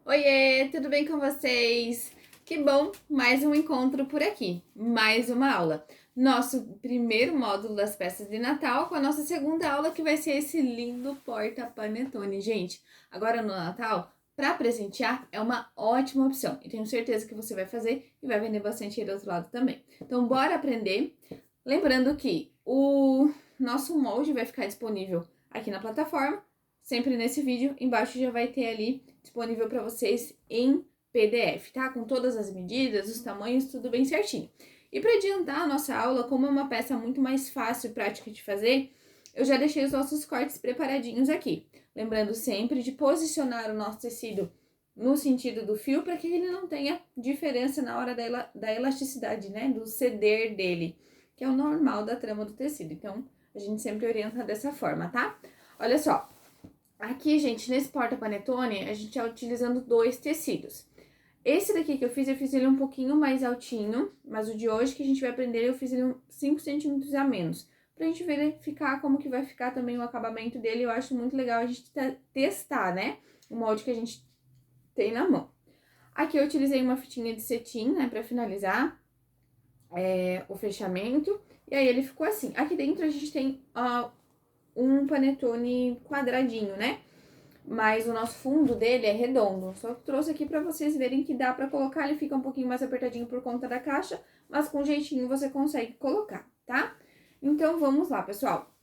Oiê, tudo bem com vocês? Que bom, mais um encontro por aqui, mais uma aula. Nosso primeiro módulo das peças de Natal com a nossa segunda aula que vai ser esse lindo porta-panetone. Gente, agora no Natal, para presentear é uma ótima opção e tenho certeza que você vai fazer e vai vender bastante aí do outro lado também. Então, bora aprender. Lembrando que o nosso molde vai ficar disponível aqui na plataforma, sempre nesse vídeo, embaixo já vai ter ali disponível para vocês em PDF, tá? Com todas as medidas, os tamanhos, tudo bem certinho. E para adiantar a nossa aula, como é uma peça muito mais fácil e prática de fazer, eu já deixei os nossos cortes preparadinhos aqui. Lembrando sempre de posicionar o nosso tecido no sentido do fio para que ele não tenha diferença na hora da elasticidade, né? Do ceder dele, que é o normal da trama do tecido. Então, a gente sempre orienta dessa forma, tá? Olha só, aqui, gente, nesse porta-panetone, a gente tá utilizando dois tecidos. Esse daqui que eu fiz ele um pouquinho mais altinho, mas o de hoje que a gente vai aprender, eu fiz ele 5 centímetros a menos. Pra gente verificar como que vai ficar também o acabamento dele, eu acho muito legal a gente testar, né? O molde que a gente tem na mão. Aqui eu utilizei uma fitinha de cetim, né, pra finalizar o fechamento. E aí ele ficou assim. Aqui dentro a gente tem um panetone quadradinho, né? Mas o nosso fundo dele é redondo. Só trouxe aqui pra vocês verem que dá pra colocar. Ele fica um pouquinho mais apertadinho por conta da caixa, mas com jeitinho você consegue colocar, tá? Então, vamos lá, pessoal.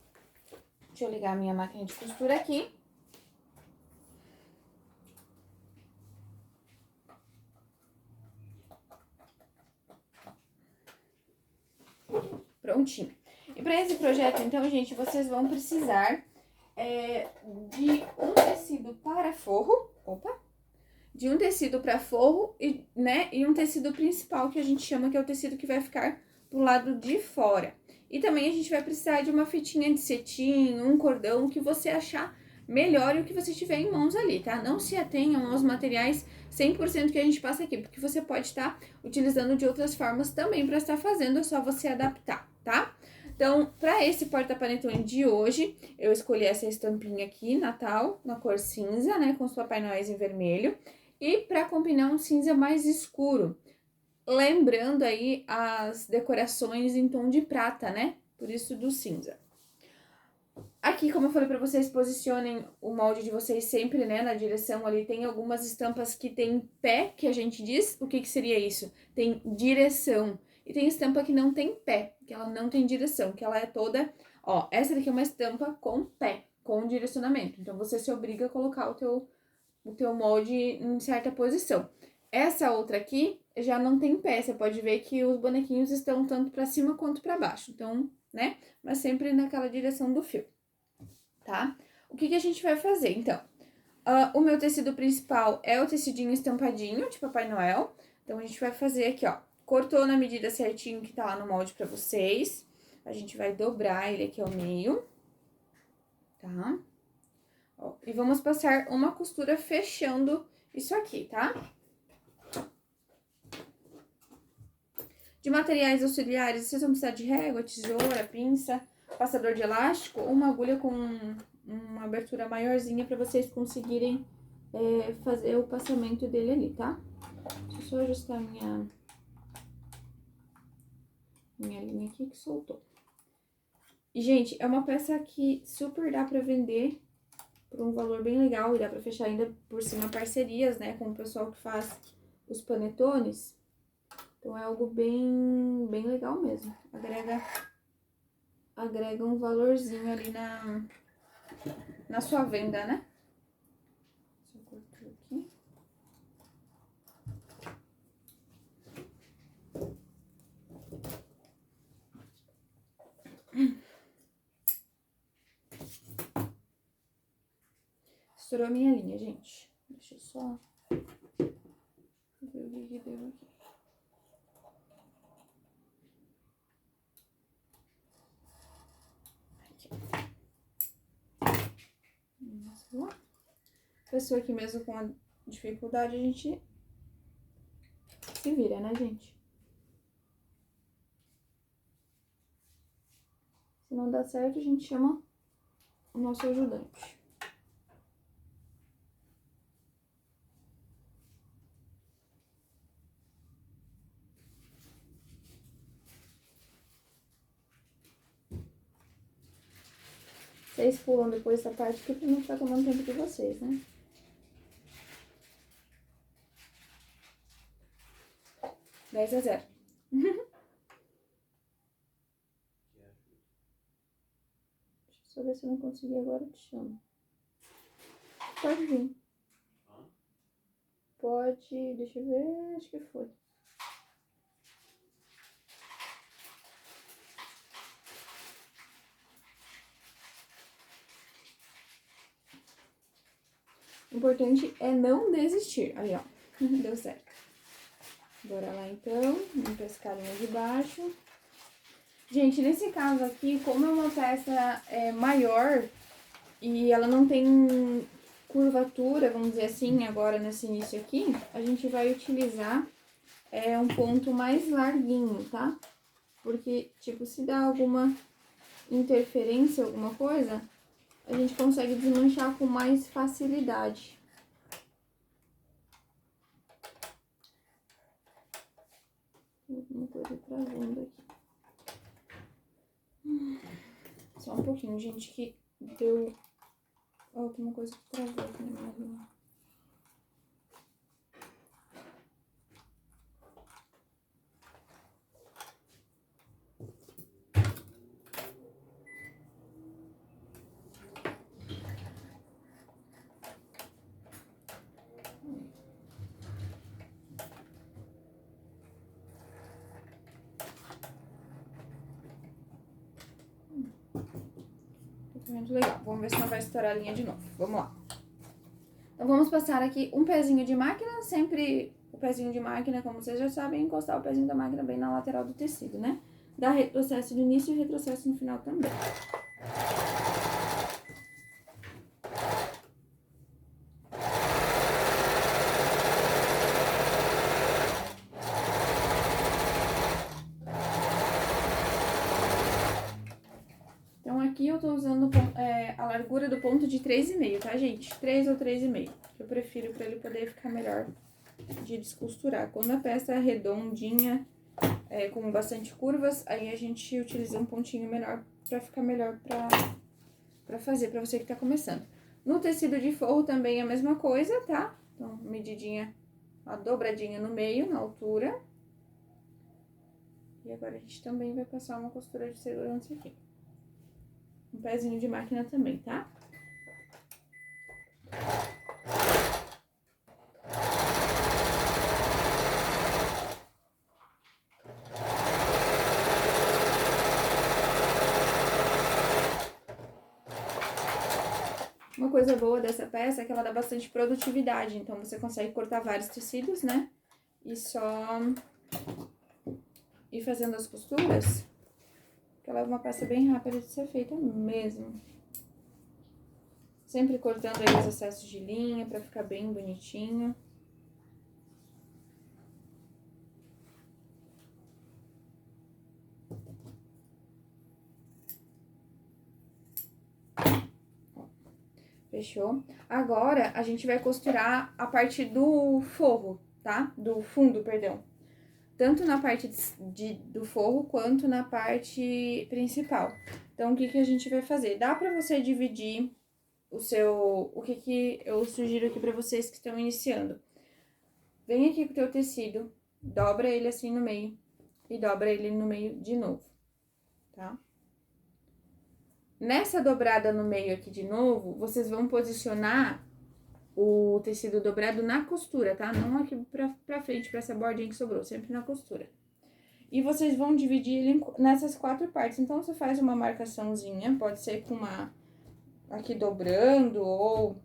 Deixa eu ligar a minha máquina de costura aqui. Prontinho. E para esse projeto, então, gente, vocês vão precisar de um tecido para forro. Opa! De um tecido para forro e, né, e um tecido principal que a gente chama que é o tecido que vai ficar pro lado de fora. E também a gente vai precisar de uma fitinha de cetim, um cordão, que você achar melhor e o que você tiver em mãos ali, tá? Não se atenham aos materiais 100% que a gente passa aqui, porque você pode estar utilizando de outras formas também para estar fazendo, é só você adaptar, tá? Então, para esse porta-panetone de hoje, eu escolhi essa estampinha aqui, Natal, na cor cinza, né, com os Papai Noéis em vermelho. E para combinar um cinza mais escuro, lembrando aí as decorações em tom de prata, né? Por isso do cinza. Aqui, como eu falei para vocês, posicionem o molde de vocês sempre, né, na direção ali. Tem algumas estampas que tem pé, que a gente diz. O que que seria isso? Tem direção. E tem estampa que não tem pé, que ela não tem direção, que ela é toda... Ó, essa daqui é uma estampa com pé, com direcionamento. Então, você se obriga a colocar o teu molde em certa posição. Essa outra aqui já não tem pé, você pode ver que os bonequinhos estão tanto para cima quanto para baixo, então, né? Mas sempre naquela direção do fio, tá? O que que a gente vai fazer, então? O meu tecido principal é o tecidinho estampadinho de Papai Noel, então a gente vai fazer aqui, ó, cortou na medida certinho que tá lá no molde para vocês, a gente vai dobrar ele aqui ao meio, tá? Ó, e vamos passar uma costura fechando isso aqui, tá? De materiais auxiliares, vocês vão precisar de régua, tesoura, pinça, passador de elástico ou uma agulha com uma abertura maiorzinha para vocês conseguirem fazer o passamento dele ali, tá? Deixa eu só ajustar minha linha aqui que soltou. E, gente, é uma peça que super dá pra vender por um valor bem legal e dá pra fechar ainda por cima parcerias, né, com o pessoal que faz os panetones. Então, é algo bem legal mesmo. Agrega um valorzinho ali na sua venda, né? Deixa eu cortar aqui. Estourou a minha linha, gente. Deixa eu só ver o que deu aqui. Pessoa aqui mesmo com a dificuldade, a gente se vira, né, gente? Se não dá certo, a gente chama o nosso ajudante. Vocês pulam depois essa parte aqui pra não ficar tomando tempo de vocês, né? Dez a 0. Deixa eu só ver se eu não conseguir agora, eu te chamo. Pode vir. Pode, deixa eu ver, acho que foi. O importante é não desistir. Aí, ó, deu certo. Bora lá, então, vamos pra escalinha de baixo. Gente, nesse caso aqui, como é uma peça maior e ela não tem curvatura, vamos dizer assim, agora nesse início aqui, a gente vai utilizar um ponto mais larguinho, tá? Porque, tipo, se dá alguma interferência, alguma coisa, a gente consegue desmanchar com mais facilidade. Alguma coisa travando aqui. Só um pouquinho, gente, que deu alguma coisa que travou aqui na minha linha. Muito legal. Vamos ver se não vai estourar a linha de novo. Vamos lá. Então, vamos passar aqui um pezinho de máquina. Sempre o pezinho de máquina, como vocês já sabem, encostar o pezinho da máquina bem na lateral do tecido, né? Dá retrocesso no início e retrocesso no final também. Então, aqui eu tô usando a largura do ponto de 3,5, tá, gente? 3 ou 3,5. Eu prefiro pra ele poder ficar melhor de descosturar. Quando a peça é redondinha, com bastante curvas, aí a gente utiliza um pontinho menor pra ficar melhor pra fazer, pra você que tá começando. No tecido de forro também é a mesma coisa, tá? Então, medidinha, uma dobradinha no meio, na altura. E agora a gente também vai passar uma costura de segurança aqui. Um pezinho de máquina também, tá? Uma coisa boa dessa peça é que ela dá bastante produtividade, então você consegue cortar vários tecidos, né? E só ir fazendo as costuras, porque ela é uma peça bem rápida de ser feita mesmo. Sempre cortando aí os excessos de linha pra ficar bem bonitinho. Fechou? Agora, a gente vai costurar a parte do forro, tá? Do fundo, perdão. Tanto na parte do forro, quanto na parte principal. Então, o que que a gente vai fazer? Dá pra você dividir o que eu sugiro aqui pra vocês que estão iniciando. Vem aqui com o teu tecido, dobra ele assim no meio e dobra ele no meio de novo, tá? Nessa dobrada no meio aqui de novo, vocês vão posicionar o tecido dobrado na costura, tá? Não aqui pra frente, pra essa bordinha que sobrou, sempre na costura. E vocês vão dividir ele nessas 4 partes. Então, você faz uma marcaçãozinha, pode ser com uma aqui dobrando ou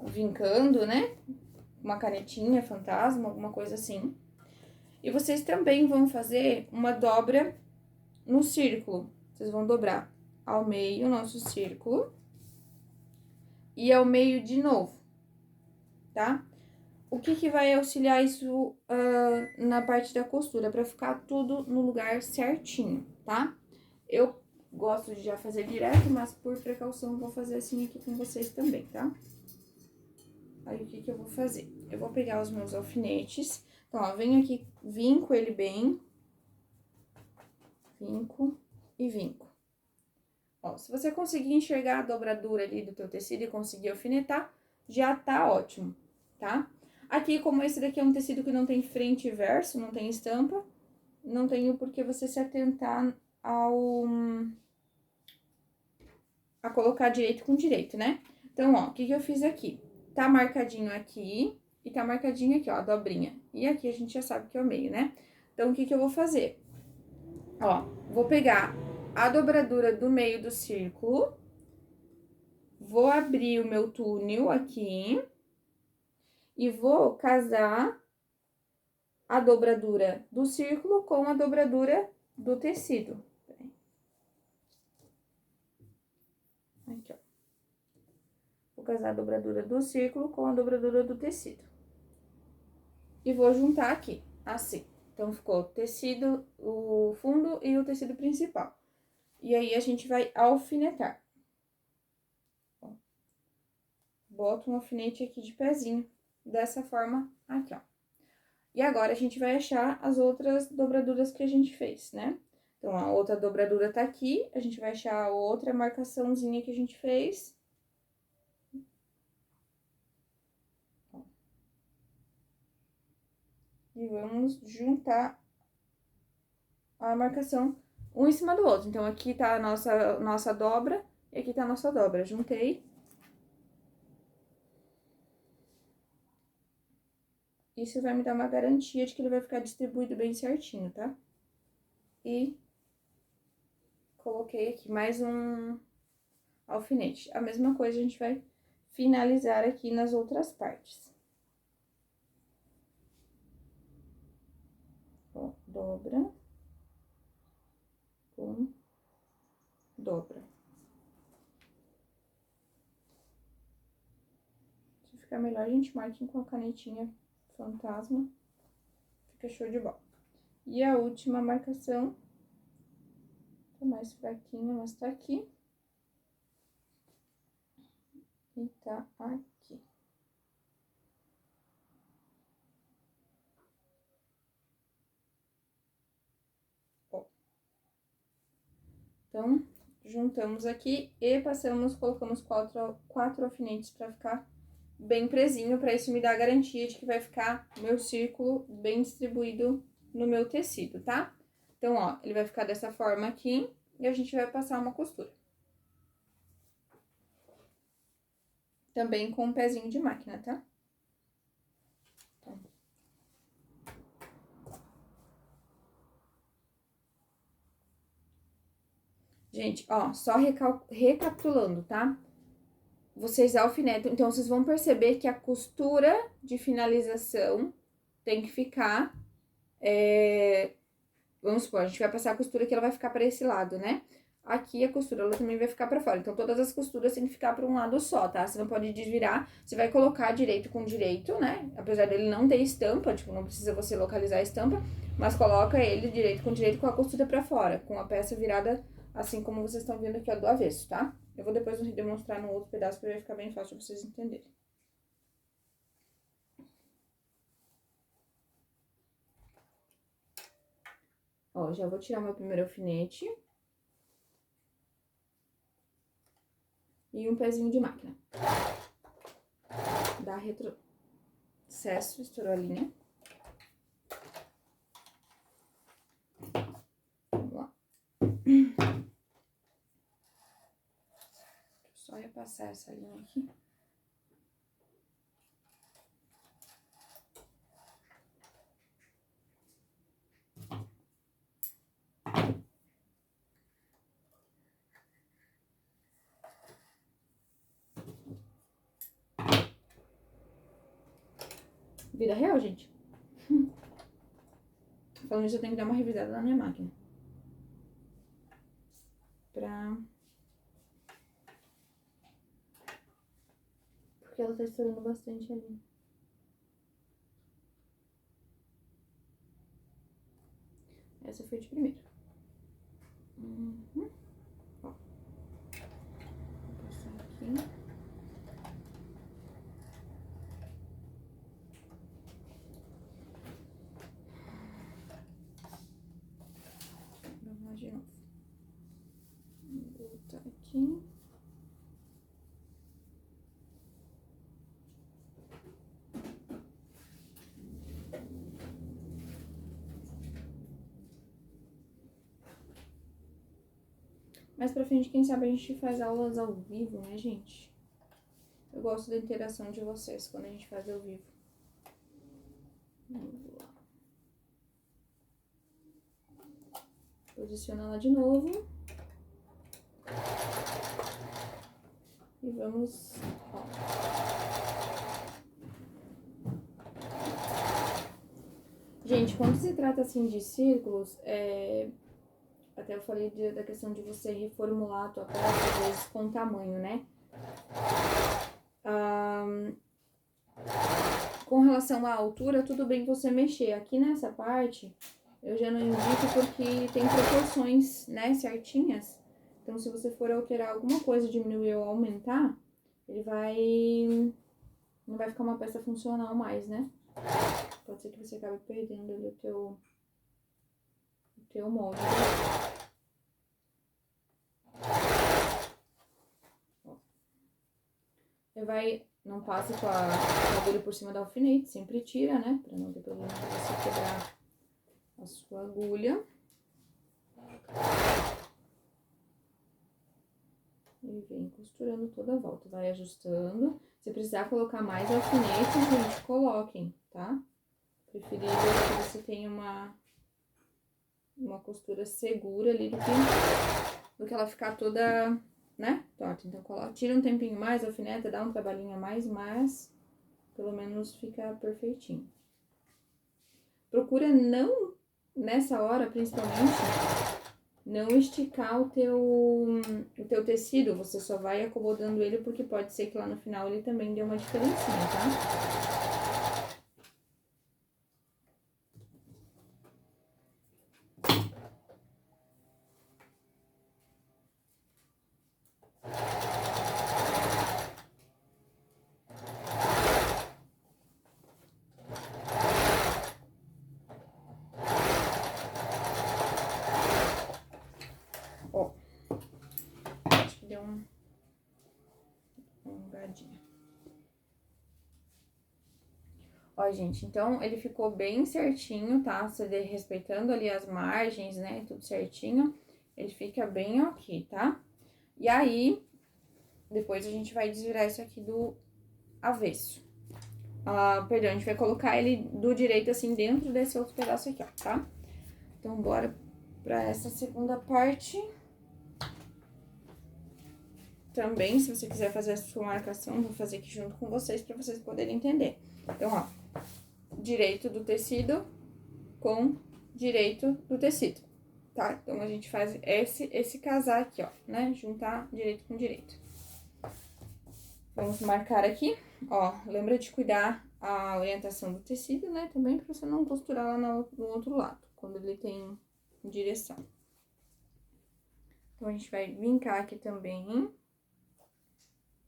vincando, né? Uma canetinha fantasma, alguma coisa assim. E vocês também vão fazer uma dobra no círculo. Vocês vão dobrar ao meio o nosso círculo e ao meio de novo, tá? O que que vai auxiliar isso na parte da costura? Pra ficar tudo no lugar certinho, tá? Eu gosto de já fazer direto, mas por precaução vou fazer assim aqui com vocês também, tá? Aí, o que que eu vou fazer? Eu vou pegar os meus alfinetes. Então, ó, venho aqui, vinco ele bem. Vinco e vinco. Ó, se você conseguir enxergar a dobradura ali do teu tecido e conseguir alfinetar, já tá ótimo, tá? Aqui, como esse daqui é um tecido que não tem frente e verso, não tem estampa, não tem por que você se atentar a colocar direito com direito, né? Então, ó, o que eu fiz aqui? Tá marcadinho aqui e tá marcadinho aqui, ó, a dobrinha. E aqui a gente já sabe que é o meio, né? Então, o que eu vou fazer? Ó, vou pegar a dobradura do meio do círculo, vou abrir o meu túnel aqui e vou casar a dobradura do círculo com a dobradura do tecido. Aqui, ó. Vou casar a dobradura do círculo com a dobradura do tecido. E vou juntar aqui, assim. Então, ficou o tecido, o fundo e o tecido principal. E aí, a gente vai alfinetar. Ó. Boto um alfinete aqui de pezinho, dessa forma aqui, ó. E agora, a gente vai achar as outras dobraduras que a gente fez, né? Então, a outra dobradura tá aqui, a gente vai achar a outra marcaçãozinha que a gente fez. E vamos juntar a marcação um em cima do outro. Então, aqui tá a nossa dobra e aqui tá a nossa dobra. Juntei. Isso vai me dar uma garantia de que ele vai ficar distribuído bem certinho, tá? E coloquei aqui mais um alfinete. A mesma coisa a gente vai finalizar aqui nas outras partes. Ó, dobra. Com dobra. Se ficar melhor, a gente marca com a canetinha fantasma. Fica show de bola. E a última marcação, tá mais fraquinha, mas tá aqui. E tá aqui. Ó. Então, juntamos aqui e passamos, colocamos quatro alfinetes pra ficar bem presinho, pra isso me dar a garantia de que vai ficar meu círculo bem distribuído no meu tecido, tá? Então, ó, ele vai ficar dessa forma aqui e a gente vai passar uma costura. Também com um pezinho de máquina, tá? Então. Gente, ó, só recapitulando, tá? Vocês alfinetam, então vocês vão perceber que a costura de finalização tem que ficar, vamos supor, a gente vai passar a costura que ela vai ficar para esse lado, né? Aqui a costura, ela também vai ficar para fora, então todas as costuras têm que ficar para um lado só, tá? Você não pode desvirar, você vai colocar direito com direito, né? Apesar dele não ter estampa, tipo, não precisa você localizar a estampa, mas coloca ele direito com a costura para fora, com a peça virada assim como vocês estão vendo aqui, ó, do avesso, tá? Eu vou depois demonstrar no outro pedaço pra ficar bem fácil pra vocês entenderem. Ó, já vou tirar meu primeiro alfinete. E um pezinho de máquina. Dá retrocesso, estourou a linha. Vamos lá. Só repassar essa linha aqui. Vida real, gente. Falando isso, eu tenho que dar uma revisada na minha máquina. Porque ela tá estourando bastante ali. Essa foi de primeira. Ó. Vou passar aqui. Vamos lá de novo. Vou voltar aqui. Aqui. Mais pra frente, quem sabe a gente faz aulas ao vivo, né, gente? Eu gosto da interação de vocês quando a gente faz ao vivo. Vamos lá. Posiciona ela de novo. E vamos... Ó. Gente, quando se trata assim de círculos, até eu falei da questão de você reformular a tua peça, às vezes com tamanho, né? Com relação à altura, tudo bem você mexer. Aqui nessa parte, eu já não indico porque tem proporções, né, certinhas. Então, se você for alterar alguma coisa, diminuir ou aumentar, ele não vai ficar uma peça funcional mais, né? Pode ser que você acabe perdendo ali o teu molde. Você não passe com a agulha por cima da alfinete, sempre tira, né? Pra não ter problema de você quebrar a sua agulha. E vem costurando toda a volta, vai ajustando. Se precisar colocar mais alfinetes, gente, coloquem, tá? Preferível que você tenha uma costura segura ali do que ela ficar toda, né, torta. Então, tira um tempinho mais, alfineta, dá um trabalhinho a mais, mas pelo menos fica perfeitinho. Procura não, nessa hora, principalmente, não esticar o teu tecido. Você só vai acomodando ele, porque pode ser que lá no final ele também dê uma diferencinha, tá? Ó, acho que deu uma engadinha. Ó, gente, então ele ficou bem certinho, tá? Você respeitando ali as margens, né? Tudo certinho. Ele fica bem ok, tá? E aí, depois a gente vai desvirar isso aqui do avesso. Perdão, a gente vai colocar ele do direito, assim, dentro desse outro pedaço aqui, ó, tá? Então, bora pra essa segunda parte. Também, se você quiser fazer a sua marcação, vou fazer aqui junto com vocês pra vocês poderem entender. Então, ó, direito do tecido com direito do tecido, tá? Então, a gente faz esse casar aqui, ó, né? Juntar direito com direito. Vamos marcar aqui, ó, lembra de cuidar a orientação do tecido, né? Também pra você não costurar lá no outro lado, quando ele tem direção. Então, a gente vai vincar aqui também.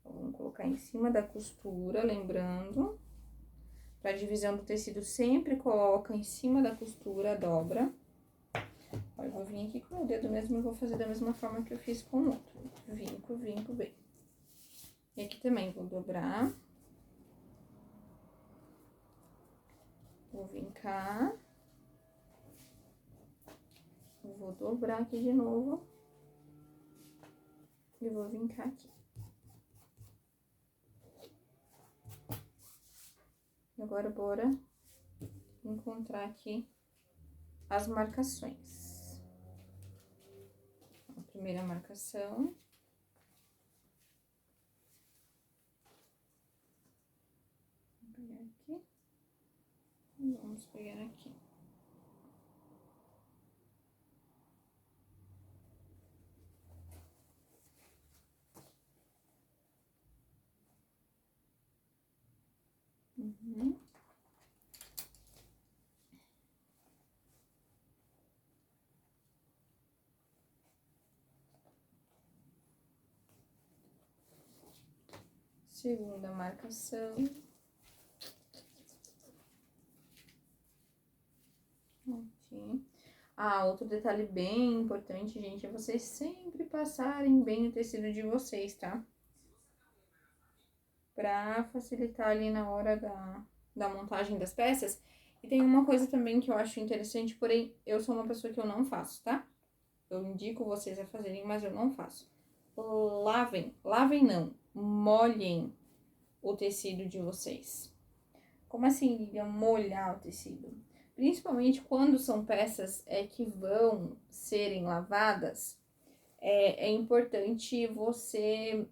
Vamos colocar em cima da costura, lembrando. Pra divisão do tecido, sempre coloca em cima da costura, dobra. Ó, eu vou vir aqui com o dedo mesmo e vou fazer da mesma forma que eu fiz com o outro. Vinco, vinco bem. E aqui também vou dobrar. Vou vincar. Vou dobrar aqui de novo. E vou vincar aqui. Agora, bora encontrar aqui as marcações. A primeira marcação. Vou pegar aqui. E vamos pegar aqui. Uhum. Segunda marcação. Aqui. Ah, outro detalhe bem importante, gente, é vocês sempre passarem bem o tecido de vocês, tá? Pra facilitar ali na hora da montagem das peças. E tem uma coisa também que eu acho interessante, porém, eu sou uma pessoa que eu não faço, tá? Eu indico vocês a fazerem, mas eu não faço. Lavem não, molhem o tecido de vocês. Como assim, Lilian, molhar o tecido? Principalmente quando são peças que vão serem lavadas, é importante você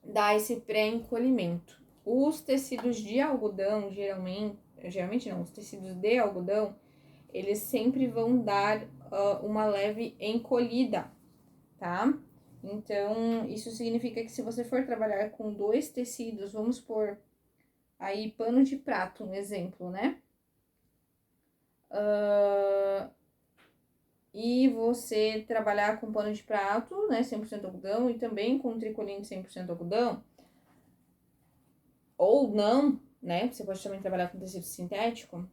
dar esse pré-encolhimento. Os tecidos de algodão, geralmente não, os tecidos de algodão, eles sempre vão dar uma leve encolhida, tá? Então, isso significa que se você for trabalhar com 2 tecidos, vamos supor aí pano de prato, um exemplo, né? E você trabalhar com pano de prato, né, 100% algodão, e também com tricoline 100% algodão, ou não, né, você pode também trabalhar com tecido sintético,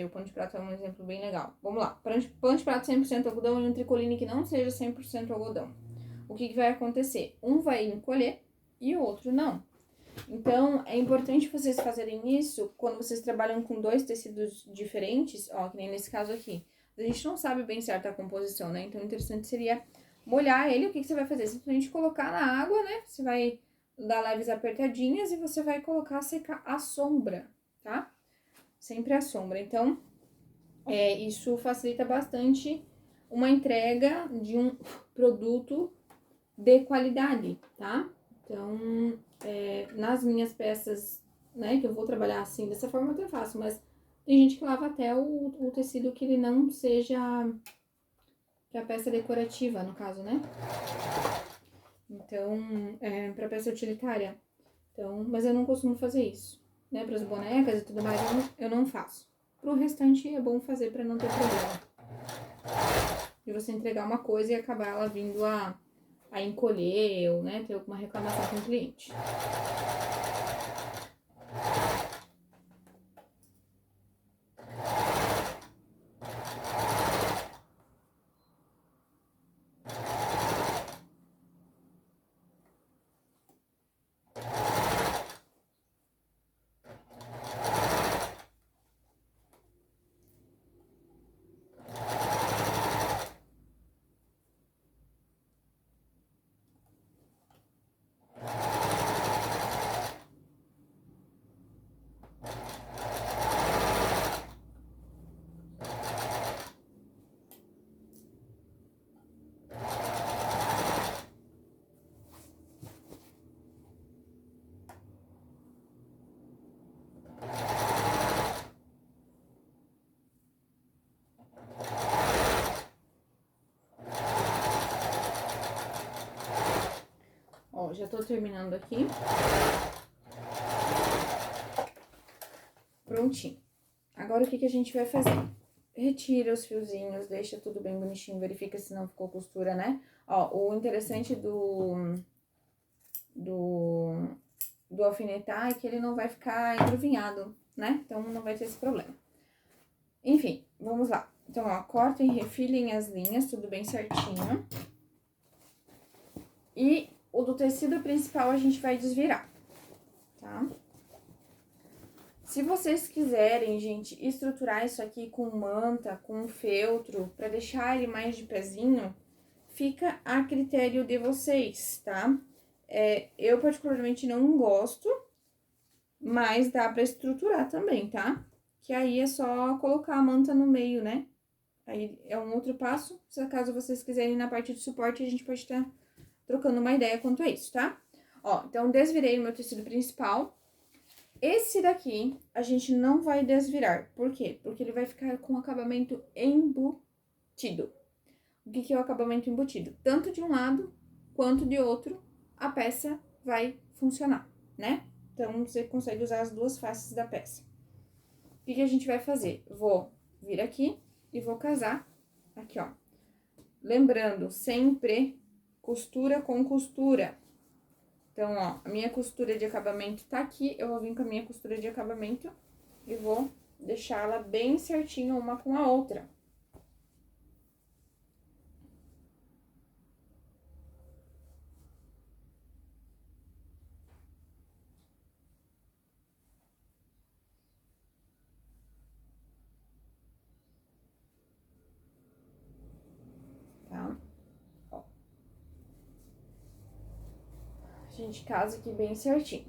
o pano de prato é um exemplo bem legal. Vamos lá, pano de prato 100% algodão e um tricoline que não seja 100% algodão. O que vai acontecer? Um vai encolher e o outro não. Então, é importante vocês fazerem isso quando vocês trabalham com 2 tecidos diferentes, ó, que nem nesse caso aqui. A gente não sabe bem certo a composição, né? Então, o interessante seria molhar ele. O que você vai fazer? Simplesmente colocar na água, né? Você vai dar leves apertadinhas e você vai colocar a secar à sombra, tá? Sempre à sombra. Então, isso facilita bastante uma entrega de um produto de qualidade, tá? Então, nas minhas peças, né, que eu vou trabalhar assim, dessa forma eu até faço, mas tem gente que lava até o tecido que ele não seja, que a peça decorativa, no caso, né? Então, pra peça utilitária. Então, mas eu não costumo fazer isso, né? Para as bonecas e tudo mais, eu não faço. Pro restante é bom fazer para não ter problema. De você entregar uma coisa e acabar ela vindo a encolher ou, né, ter alguma reclamação com o cliente. Ó, já tô terminando aqui. Prontinho. Agora, o que a gente vai fazer? Retira os fiozinhos, deixa tudo bem bonitinho, verifica se não ficou costura, né? Ó, o interessante do alfinetar é que ele não vai ficar engruvinhado, né? Então, não vai ter esse problema. Enfim, vamos lá. Então, ó, cortem, refilem as linhas, tudo bem certinho. E o do tecido principal a gente vai desvirar, tá? Se vocês quiserem, gente, estruturar isso aqui com manta, com feltro, pra deixar ele mais de pezinho, fica a critério de vocês, tá? Eu particularmente não gosto, mas dá pra estruturar também, tá? Que aí é só colocar a manta no meio, né? Aí é um outro passo, se caso vocês quiserem na parte de suporte, a gente pode estar trocando uma ideia quanto a isso, tá? Ó, então desvirei o meu tecido principal. Esse daqui, a gente não vai desvirar. Por quê? Porque ele vai ficar com acabamento embutido. O que é o acabamento embutido? Tanto de um lado quanto de outro, a peça vai funcionar, né? Então, você consegue usar as duas faces da peça. O que a gente vai fazer? Vou vir aqui e vou casar aqui, ó. Lembrando, sempre costura com costura. Então, ó, a minha costura de acabamento tá aqui, eu vou vir com a minha costura de acabamento e vou deixar ela bem certinha uma com a outra, gente casa aqui bem certinho.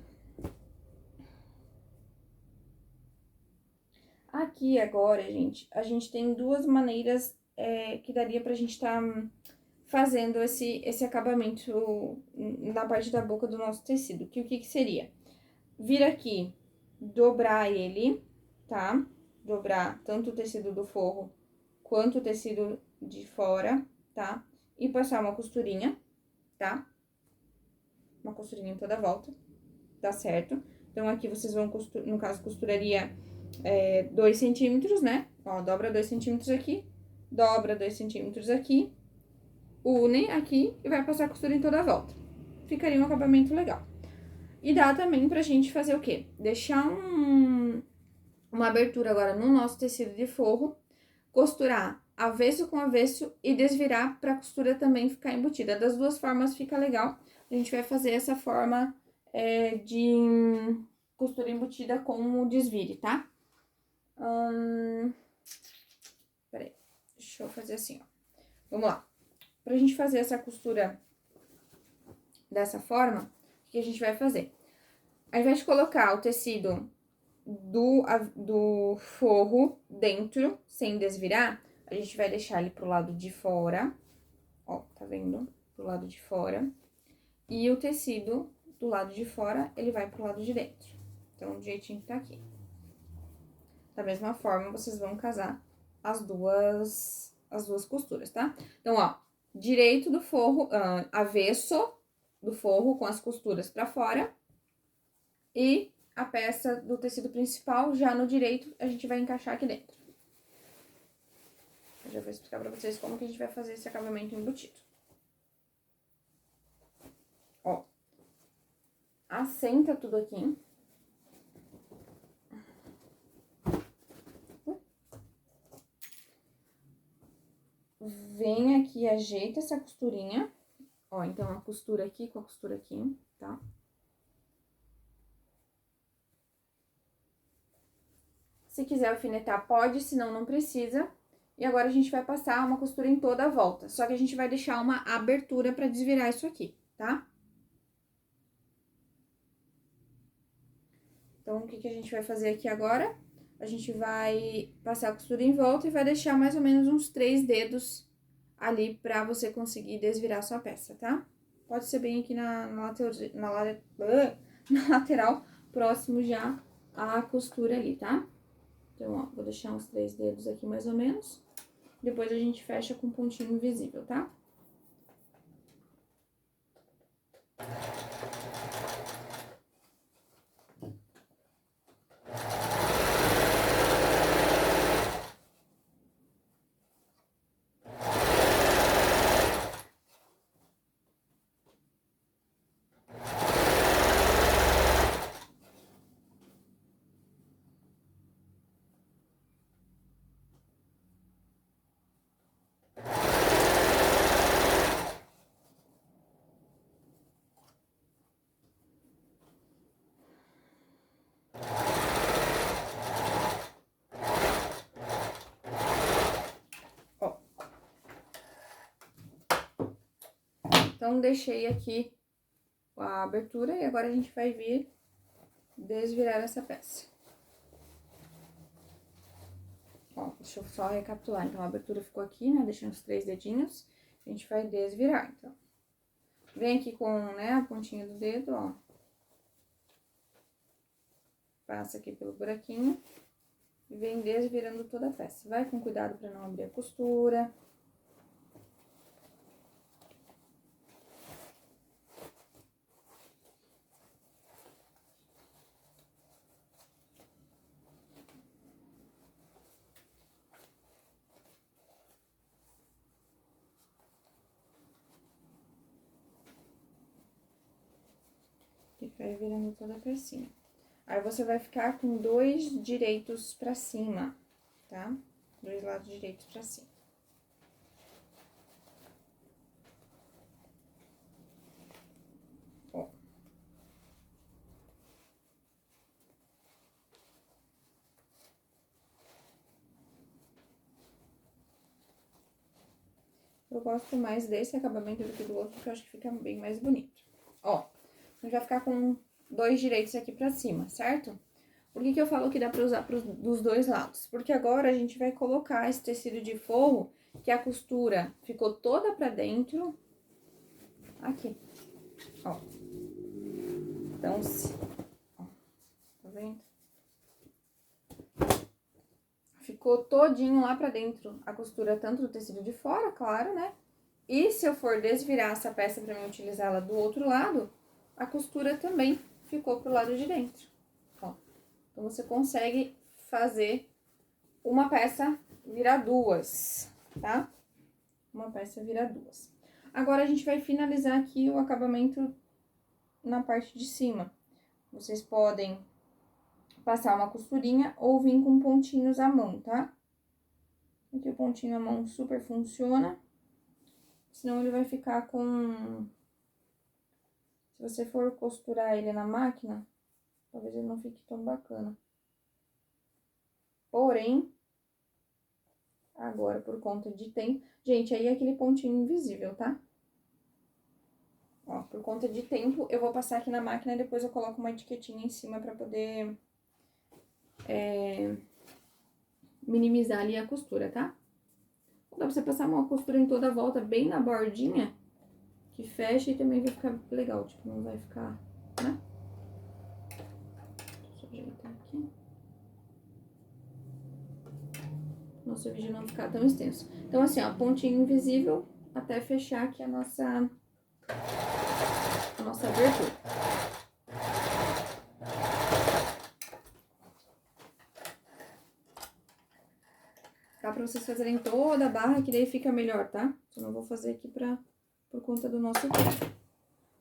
Aqui agora, gente, a gente tem duas maneiras que daria pra gente fazendo esse acabamento na parte da boca do nosso tecido. Que o que seria? Vir aqui, dobrar ele, tá? Dobrar tanto o tecido do forro quanto o tecido de fora, tá? E passar uma costurinha, tá? Uma costurinha em toda a volta, tá certo? Então, aqui vocês vão, no caso, costuraria 2 centímetros, né? Ó, dobra 2 centímetros aqui, dobra 2 centímetros aqui, une aqui e vai passar a costura em toda a volta. Ficaria um acabamento legal. E dá também pra gente fazer o quê? Deixar uma abertura agora no nosso tecido de forro, costurar avesso com avesso e desvirar pra costura também ficar embutida. Das duas formas fica legal. A gente vai fazer essa forma de costura embutida com o desvire, tá? Peraí, deixa eu fazer assim, ó. Vamos lá. Pra gente fazer essa costura dessa forma, o que a gente vai fazer? Ao invés de colocar o tecido do forro dentro, sem desvirar, a gente vai deixar ele pro lado de fora, ó, tá vendo? Pro lado de fora. E o tecido do lado de fora, ele vai pro lado de dentro. Então, do jeitinho que tá aqui. Da mesma forma, vocês vão casar as duas costuras, tá? Então, ó, direito do forro, avesso do forro com as costuras pra fora. E a peça do tecido principal, já no direito, a gente vai encaixar aqui dentro. Eu já vou explicar pra vocês como que a gente vai fazer esse acabamento embutido. Ó. Assenta tudo aqui. Vem aqui e ajeita essa costurinha. Ó, então, a costura aqui com a costura aqui, tá? Se quiser alfinetar, pode, senão não precisa. E agora, a gente vai passar uma costura em toda a volta. Só que a gente vai deixar uma abertura pra desvirar isso aqui, tá? Então, o que a gente vai fazer aqui agora? A gente vai passar a costura em volta e vai deixar mais ou menos uns 3 dedos ali pra você conseguir desvirar a sua peça, tá? Pode ser bem aqui na lateral, próximo já à costura ali, tá? Então, ó, vou deixar uns 3 dedos aqui mais ou menos. Depois a gente fecha com pontinho invisível, tá? Então, deixei aqui a abertura e agora a gente vai vir desvirar essa peça. Ó, deixa eu só recapitular. Então, a abertura ficou aqui, né? Deixei uns 3 dedinhos. A gente vai desvirar, então. Vem aqui com, né, a pontinha do dedo, ó. Passa aqui pelo buraquinho. E vem desvirando toda a peça. Vai com cuidado pra não abrir a costura. E vai virando toda a pecinha. Aí, você vai ficar com 2 direitos pra cima, tá? 2 lados direitos pra cima. Ó. Eu gosto mais desse acabamento do que do outro, porque eu acho que fica bem mais bonito. Ó, A gente vai ficar com 2 direitos aqui pra cima, certo? Por que que eu falo que dá pra usar dos 2 lados? Porque agora a gente vai colocar esse tecido de forro, que a costura ficou toda pra dentro, aqui, ó. Então, ó, tá vendo? Ficou todinho lá pra dentro a costura, tanto do tecido de fora, claro, né? E se eu for desvirar essa peça pra mim utilizá-la do outro lado, a costura também ficou pro lado de dentro, ó. Então, você consegue fazer uma peça virar 2, tá? Uma peça virar 2. Agora, a gente vai finalizar aqui o acabamento na parte de cima. Vocês podem passar uma costurinha ou vir com pontinhos à mão, tá? Aqui o pontinho à mão super funciona. Senão ele vai ficar com... Se você for costurar ele na máquina, talvez ele não fique tão bacana. Porém, agora por conta de tempo... Gente, aí é aquele pontinho invisível, tá? Ó, por conta de tempo, eu vou passar aqui na máquina e depois eu coloco uma etiquetinha em cima pra poder... minimizar ali a costura, tá? Dá pra você passar uma costura em toda a volta, bem na bordinha, que fecha e também vai ficar legal, tipo, não vai ficar, né? Deixa eu ajeitar aqui. Nosso vídeo não ficar tão extenso. Então, assim, ó, pontinho invisível até fechar aqui a nossa abertura. Dá pra vocês fazerem toda a barra, que daí fica melhor, tá? Eu não vou fazer aqui por conta do nosso tempo.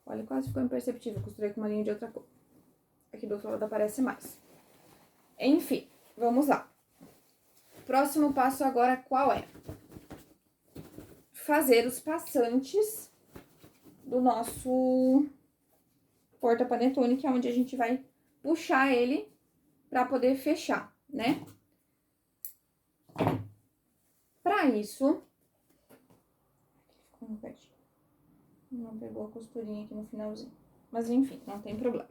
Olha, quase ficou imperceptível. Costurei com uma linha de outra cor. Aqui do outro lado aparece mais. Enfim, vamos lá. Próximo passo agora qual é? Fazer os passantes do nosso porta-panetone, que é onde a gente vai puxar ele pra poder fechar, né? Pra isso... Não pegou a costurinha aqui no finalzinho. Mas enfim, não tem problema.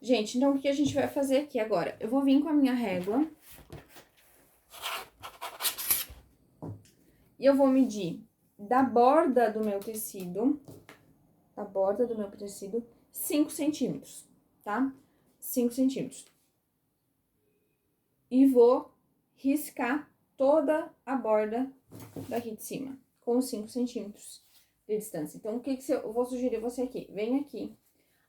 Gente, então o que a gente vai fazer aqui agora? Eu vou vir com a minha régua. E eu vou medir da borda do meu tecido, 5 centímetros, tá? 5 centímetros. E vou riscar toda a borda daqui de cima, com 5 centímetros de distância. Então, o que eu vou sugerir você aqui? Vem aqui,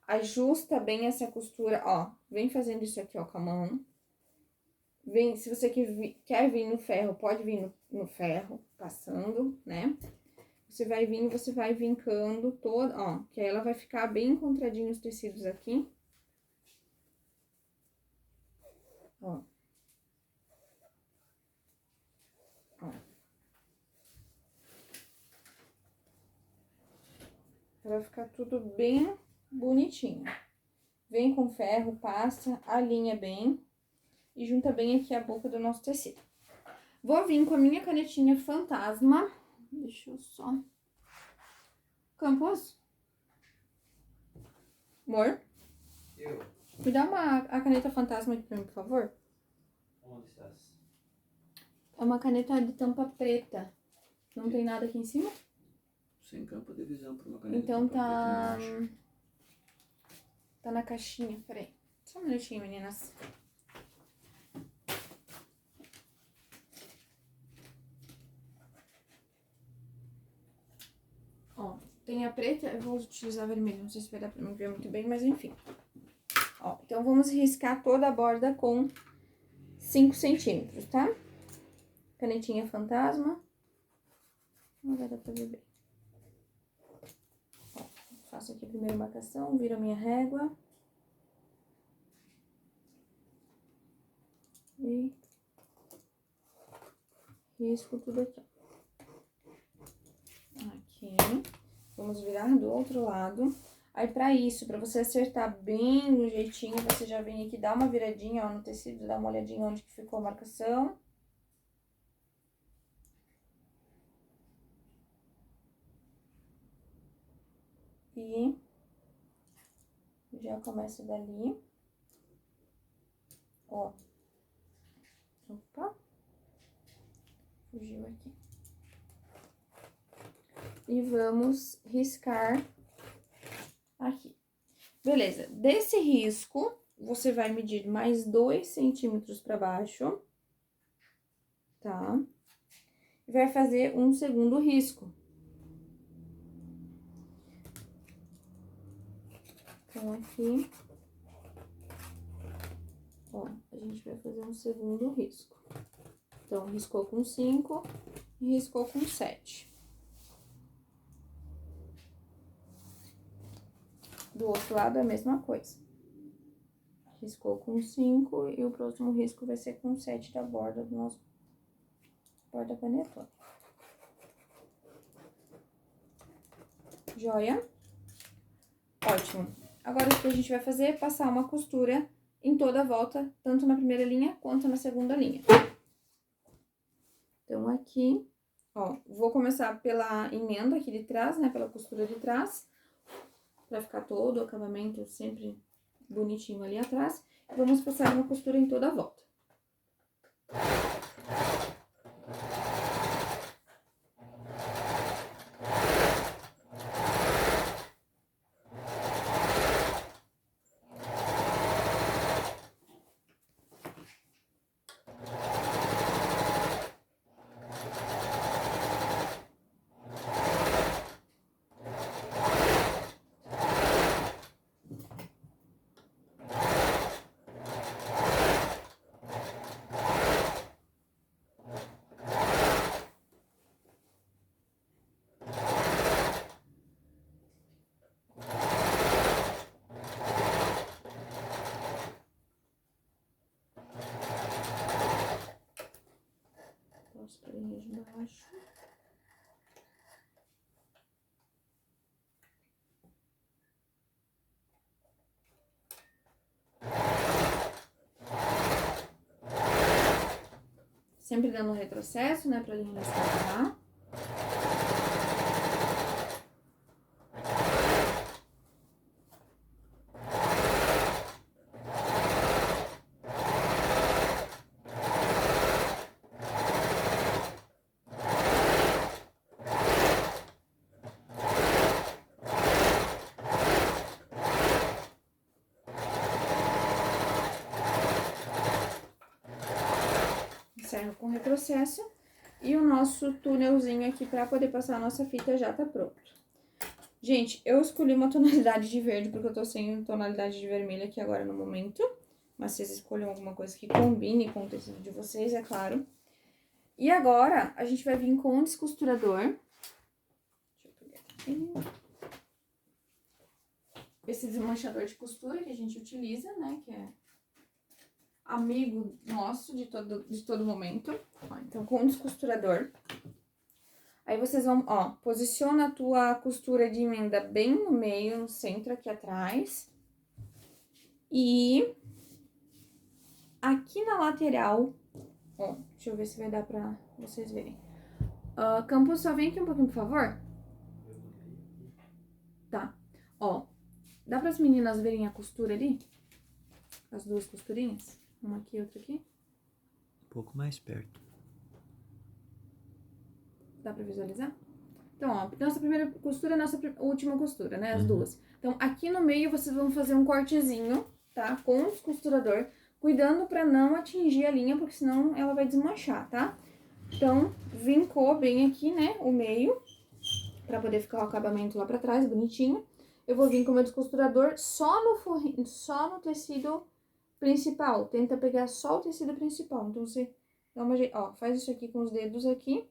ajusta bem essa costura, ó. Vem fazendo isso aqui, ó, com a mão. Vem, se você quer vir no ferro, pode vir no ferro, passando, né? Você vai vincando toda, ó, que aí ela vai ficar bem encontradinho os tecidos aqui. Ó. Ó. Vai ficar tudo bem bonitinho. Vem com ferro, passa, alinha bem e junta bem aqui a boca do nosso tecido. Vou vir com a minha canetinha fantasma. Deixa eu só... Campos? Amor? Eu. Me dá a caneta fantasma aqui pra mim, por favor. Onde estás? É uma caneta de tampa preta. Não tem nada aqui em cima? Sem campo de visão para uma caneta. Então tampa preta, tá... não acho. Tá na caixinha, peraí. Só um minutinho, meninas. Ó, tem a preta, eu vou utilizar a vermelha, não sei se vai dar pra mim ver muito bem, mas enfim. Ó, então vamos riscar toda a borda com 5 centímetros, tá? Canetinha fantasma. Não vai dar pra ver bem. Ó, faço aqui a primeira marcação, viro a minha régua. E risco tudo aqui, ó. Aqui. Vamos virar do outro lado. Aí, pra isso, pra você acertar bem no jeitinho, você já vem aqui, dá uma viradinha, ó, no tecido, dá uma olhadinha onde que ficou a marcação. E Já começa dali. Ó. Opa. Fugiu aqui. E vamos riscar aqui. Beleza. Desse risco, você vai medir mais 2 centímetros para baixo. Tá? E vai fazer um segundo risco. Então, aqui, ó, a gente vai fazer um segundo risco. Então, riscou com 5 e riscou com 7. Do outro lado, a mesma coisa. Riscou com 5 e o próximo risco vai ser com 7 da borda do nosso porta-panetone. Joia? Ótimo. Agora, o que a gente vai fazer é passar uma costura em toda a volta, tanto na primeira linha quanto na segunda linha. Então, aqui, ó, vou começar pela emenda aqui de trás, né, pela costura de trás, pra ficar todo o acabamento sempre bonitinho ali atrás. Vamos passar uma costura em toda a volta. As perninhas de baixo. Sempre dando um retrocesso, né, pra linha não escapar. Encerro com retrocesso. E o nosso túnelzinho aqui pra poder passar a nossa fita já tá pronto. Gente, eu escolhi uma tonalidade de verde porque eu tô sem tonalidade de vermelho aqui agora no momento. Mas vocês escolham alguma coisa que combine com o tecido de vocês, é claro. E agora, a gente vai vir com um descosturador. Deixa eu pegar aqui. Esse desmanchador de costura que a gente utiliza, né, que é amigo nosso de todo momento. Ó, então, com um descosturador. Aí, vocês vão, ó, posiciona a tua costura de emenda bem no meio, no centro, aqui atrás. E aqui na lateral, ó, deixa eu ver se vai dar pra vocês verem. Campos, só vem aqui um pouquinho, por favor. Tá, ó, dá para as meninas verem a costura ali? As duas costurinhas? Uma aqui e outra aqui. Um pouco mais perto. Dá pra visualizar? Então, ó, nossa primeira costura é nossa última costura, né? As duas. Então, aqui no meio, vocês vão fazer um cortezinho, tá? Com o descosturador, cuidando pra não atingir a linha, porque senão ela vai desmanchar, tá? Então, vincou bem aqui, né? O meio, pra poder ficar o acabamento lá pra trás, bonitinho. Eu vou vir com o meu descosturador só no tecido principal. Tenta pegar só o tecido principal. Então, você dá uma... Ó, faz isso aqui com os dedos aqui.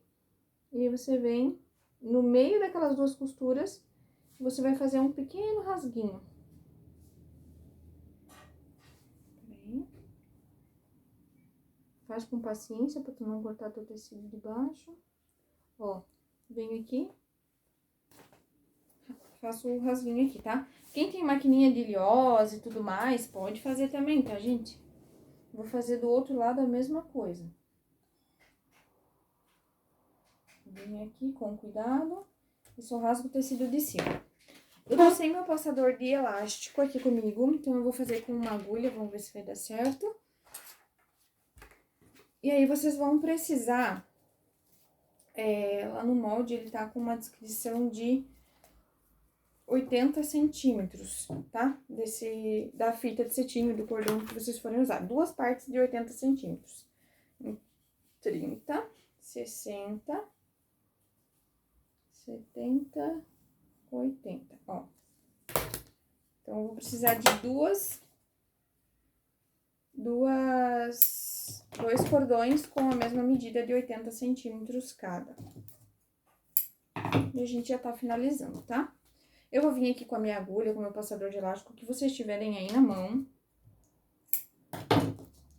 E aí, você vem no meio daquelas duas costuras. Você vai fazer um pequeno rasguinho. Peraí. Faz com paciência pra tu não cortar teu tecido de baixo. Ó, vem aqui. Faço o rasguinho aqui, tá? Quem tem maquininha de ilhose e tudo mais, pode fazer também, tá, gente? Vou fazer do outro lado a mesma coisa. Vem aqui com cuidado e só rasgo o tecido de cima. Eu tô sem meu passador de elástico aqui comigo, então eu vou fazer com uma agulha, vamos ver se vai dar certo. E aí, vocês vão precisar, lá no molde, ele tá com uma descrição de 80 centímetros, tá? Da fita de cetim, do cordão que vocês forem usar. Duas partes de 80 centímetros. 30, 60, 70, 80, ó. Então, eu vou precisar de dois cordões com a mesma medida de 80 centímetros cada. E a gente já tá finalizando, tá? Eu vou vir aqui com a minha agulha, com o meu passador de elástico, que vocês tiverem aí na mão.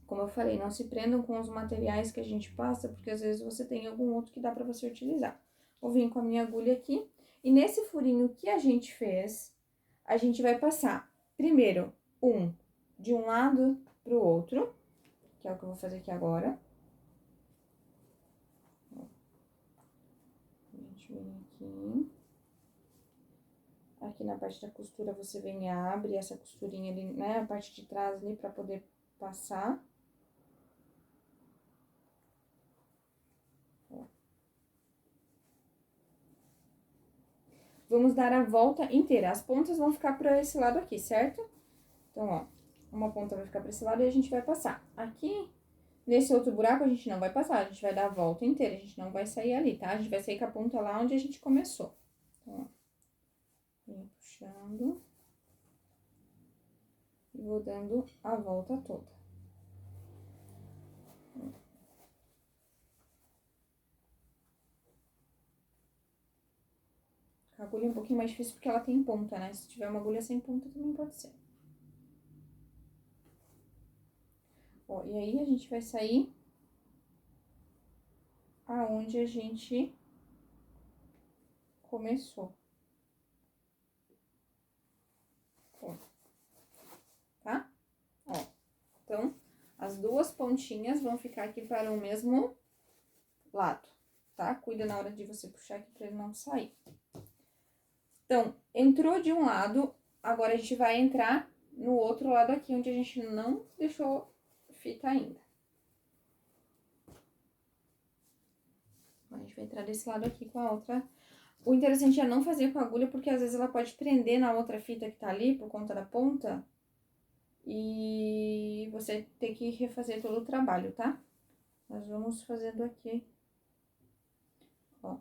Como eu falei, não se prendam com os materiais que a gente passa, porque às vezes você tem algum outro que dá pra você utilizar. Vou vir com a minha agulha aqui, e nesse furinho que a gente fez, a gente vai passar primeiro de um lado pro outro, que é o que eu vou fazer aqui agora. A gente vem aqui. Aqui na parte da costura, você vem e abre essa costurinha ali, né? A parte de trás ali, pra poder passar. Ó. Vamos dar a volta inteira. As pontas vão ficar pra esse lado aqui, certo? Então, ó, uma ponta vai ficar pra esse lado e a gente vai passar. Aqui, nesse outro buraco, a gente não vai passar, a gente vai dar a volta inteira, a gente não vai sair ali, tá? A gente vai sair com a ponta lá onde a gente começou. Então, ó. Vem puxando. E vou dando a volta toda. A agulha é um pouquinho mais difícil porque ela tem ponta, né? Se tiver uma agulha sem ponta, também pode ser. Ó, e aí, a gente vai sair aonde a gente começou. Ó, tá? Ó, então, as duas pontinhas vão ficar aqui para o mesmo lado, tá? Cuida na hora de você puxar aqui pra ele não sair. Então, entrou de um lado, agora a gente vai entrar no outro lado aqui, onde a gente não deixou fita ainda. A gente vai entrar desse lado aqui com a outra. O interessante é não fazer com a agulha, porque às vezes ela pode prender na outra fita que tá ali, por conta da ponta. E você tem que refazer todo o trabalho, tá? Nós vamos fazendo aqui, ó.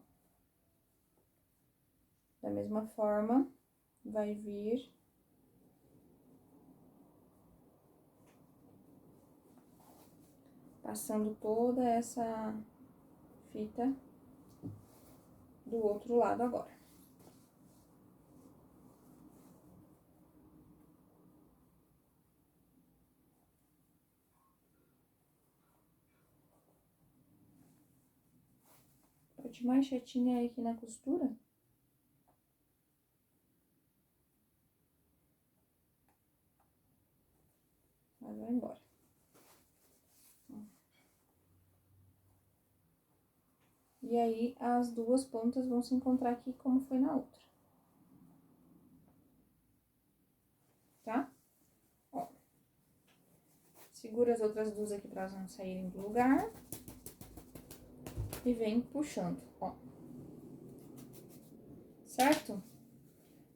Da mesma forma, vai vir passando toda essa fita do outro lado agora. Pode ir mais chatinha aí aqui na costura. Aí vai embora. E aí, as duas pontas vão se encontrar aqui como foi na outra. Tá? Ó. Segura as outras duas aqui pra elas não saírem do lugar. E vem puxando, ó. Certo?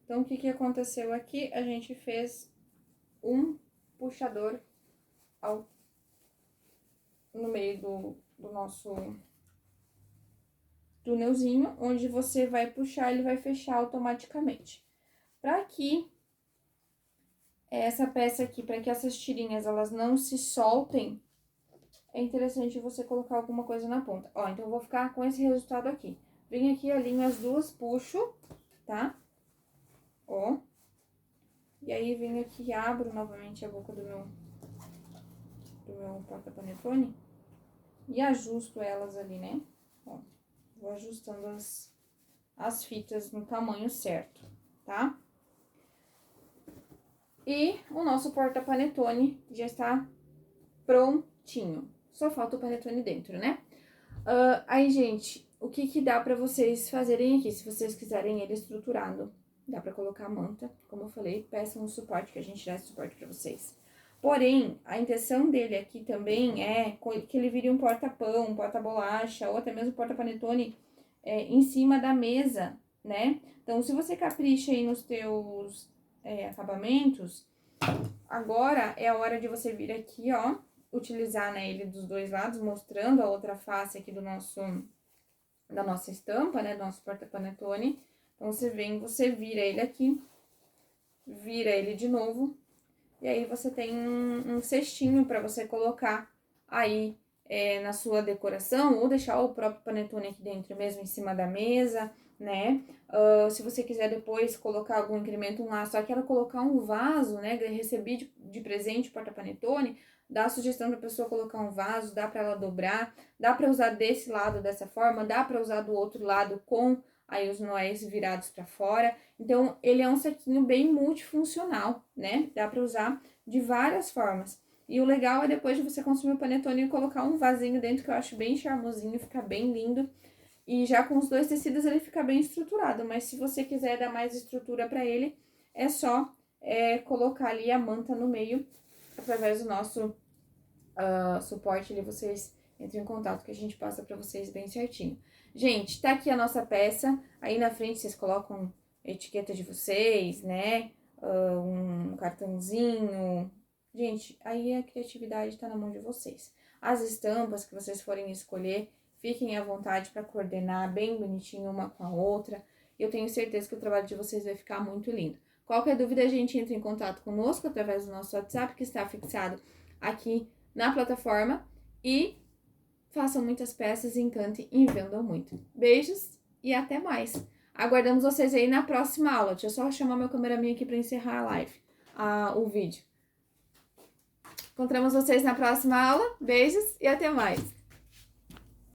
Então, o que que aconteceu aqui? A gente fez um puxador no meio do nosso túnelzinho, onde você vai puxar, ele vai fechar automaticamente. Pra que essa peça aqui, pra que essas tirinhas, elas não se soltem, é interessante você colocar alguma coisa na ponta. Ó, então eu vou ficar com esse resultado aqui. Vem aqui, alinho as duas, puxo, tá? Ó. E aí, venho aqui e abro novamente a boca do meu porta-panetone e ajusto elas ali, né? Ó, vou ajustando as fitas no tamanho certo, tá? E o nosso porta-panetone já está prontinho. Só falta o panetone dentro, né? Aí, gente, o que que dá pra vocês fazerem aqui, se vocês quiserem ele estruturado dá pra colocar a manta, como eu falei, peçam um suporte, que a gente dá esse suporte pra vocês. Porém, a intenção dele aqui também é que ele vire um porta-pão, um porta-bolacha, ou até mesmo porta-panetone em cima da mesa, né? Então, se você capricha aí nos teus acabamentos, agora é a hora de você vir aqui, ó, utilizar, né, ele dos dois lados, mostrando a outra face aqui da nossa estampa, né, do nosso porta-panetone. Então, você vira ele aqui, vira ele de novo, e aí você tem um cestinho para você colocar aí na sua decoração, ou deixar o próprio panetone aqui dentro mesmo, em cima da mesa, né? Se você quiser depois colocar algum incremento lá, só quero colocar um vaso, né? Recebi de presente porta-panetone, dá a sugestão pra pessoa colocar um vaso, dá para ela dobrar, dá para usar desse lado dessa forma, dá para usar do outro lado com aí os noéis virados para fora. Então, ele é um saquinho bem multifuncional, né? Dá para usar de várias formas. E o legal é depois de você consumir o panetone colocar um vasinho dentro, que eu acho bem charmosinho, fica bem lindo. E já com os dois tecidos ele fica bem estruturado, mas se você quiser dar mais estrutura para ele, é só colocar ali a manta no meio, através do nosso suporte ali, vocês entrem em contato que a gente passa para vocês bem certinho. Gente, tá aqui a nossa peça, aí na frente vocês colocam a etiqueta de vocês, né, um cartãozinho. Gente, aí a criatividade tá na mão de vocês. As estampas que vocês forem escolher, fiquem à vontade para coordenar bem bonitinho uma com a outra. Eu tenho certeza que o trabalho de vocês vai ficar muito lindo. Qualquer dúvida, a gente entra em contato conosco através do nosso WhatsApp, que está fixado aqui na plataforma. E façam muitas peças, encantem e vendam muito. Beijos e até mais. Aguardamos vocês aí na próxima aula. Deixa eu só chamar meu cameraman aqui para encerrar a live, o vídeo. Encontramos vocês na próxima aula. Beijos e até mais.